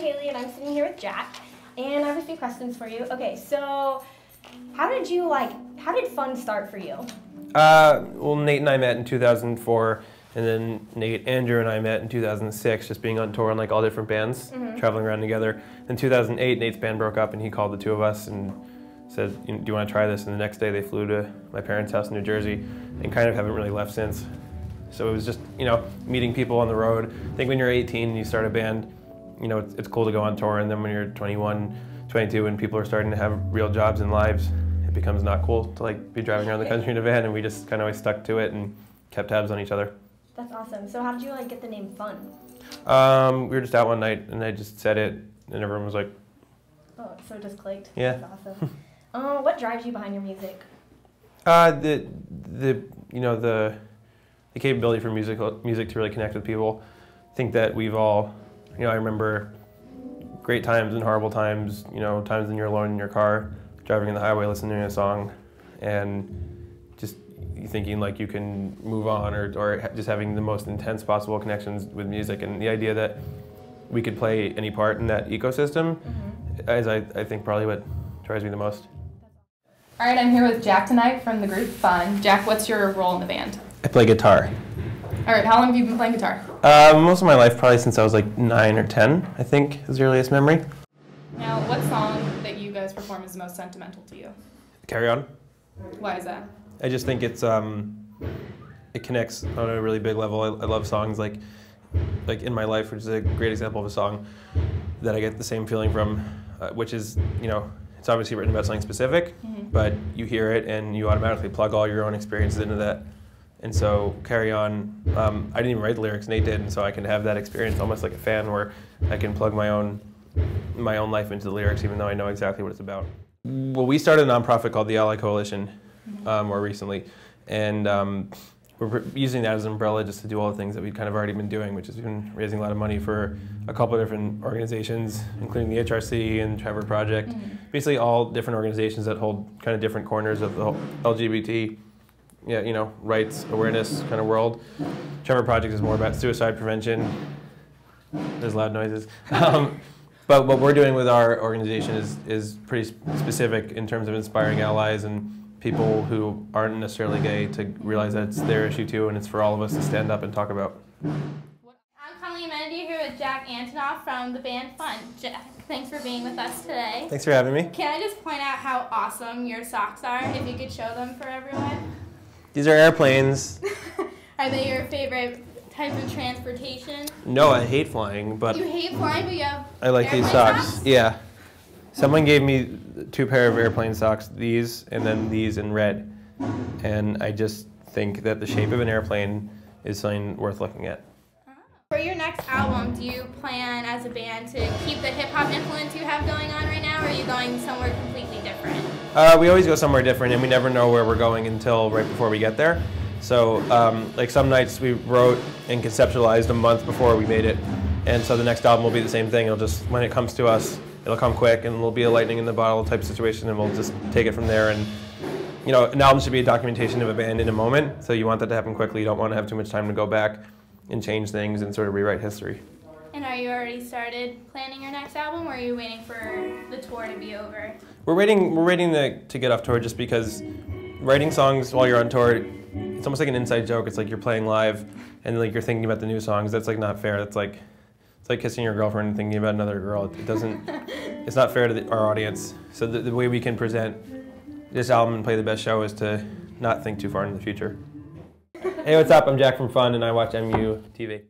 Haley, and I'm sitting here with Jack, and I have a few questions for you. Okay, so how did fun start for you? Well, Nate and I met in 2004, and then Nate, Andrew, and I met in 2006, just being on tour on like all different bands, traveling around together. In 2008, Nate's band broke up, and he called the two of us and said, "Do you want to try this?" And the next day, they flew to my parents' house in New Jersey, and kind of haven't really left since. So it was just, meeting people on the road. I think when you're 18 and you start a band, it's cool to go on tour, and then when you're 21, 22, and people are starting to have real jobs and lives, it becomes not cool to like be driving around the country in a van, and we just kind of always stuck to it and kept tabs on each other. That's awesome. So how did you get the name Fun? We were just out one night, and I just said it, and everyone was like, "Oh, so it just clicked." Yeah. That's awesome. What drives you behind your music? The capability for music to really connect with people. I think that we've all, I remember great times and horrible times, times when you're alone in your car, driving in the highway, listening to a song, and just thinking like you can move on, or just having the most intense possible connections with music. And the idea that we could play any part in that ecosystem is, I think, probably what drives me the most. All right, I'm here with Jack tonight from the group Fun. Jack, what's your role in the band? I play guitar. All right, how long have you been playing guitar? Most of my life, probably since I was like 9 or 10, I think, is the earliest memory. Now, what song that you guys perform is the most sentimental to you? Carry On. Why is that? I just think it connects on a really big level. I love songs like In My Life, which is a great example of a song that I get the same feeling from, which is, it's obviously written about something specific, but you hear it and you automatically plug all your own experiences into that. And so Carry On, I didn't even write the lyrics, Nate did, and so I can have that experience almost like a fan where I can plug my own life into the lyrics even though I know exactly what it's about. Well, we started a nonprofit called the Ally Coalition more recently, and we're using that as an umbrella just to do all the things that we've kind of already been doing, which has been raising a lot of money for a couple of different organizations, including the HRC and Trevor Project. Basically all different organizations that hold kind of different corners of the LGBT rights, awareness kind of world. Trevor Project is more about suicide prevention. There's loud noises. But what we're doing with our organization is pretty specific in terms of inspiring allies and people who aren't necessarily gay to realize that it's their issue too, and it's for all of us to stand up and talk about. I'm Colleen Menadier here with Jack Antonoff from the band Fun. Jack, thanks for being with us today. Thanks for having me. Can I just point out how awesome your socks are, if you could show them for everyone? These are airplanes. Are they your favorite type of transportation? No, I hate flying, but you hate flying, but you have I like these socks. Yeah. Someone gave me 2 pair of airplane socks, these and then these in red. And I just think that the shape of an airplane is something worth looking at. For your next album, do you plan as a band to keep the hip-hop influence you have going on right now, or are you going somewhere completely different? We always go somewhere different, and we never know where we're going until right before we get there. So like some nights we wrote and conceptualized a month before we made it, and so the next album will be the same thing. It'll just, when it comes to us, it'll come quick, and it'll be a lightning in the bottle type situation, and we'll just take it from there. And an album should be a documentation of a band in a moment, so you want that to happen quickly. You don't want to have too much time to go back and change things and sort of rewrite history. And are you already started planning your next album, or are you waiting for the tour to be over? We're waiting to get off tour, just because writing songs while you're on tour, it's almost like an inside joke. It's like you're playing live and like you're thinking about the new songs. That's like not fair. It's like kissing your girlfriend and thinking about another girl. It doesn't. It's not fair to our audience. So the way we can present this album and play the best show is to not think too far into the future. Hey, what's up? I'm Jack from Fun, and I watch MUTV.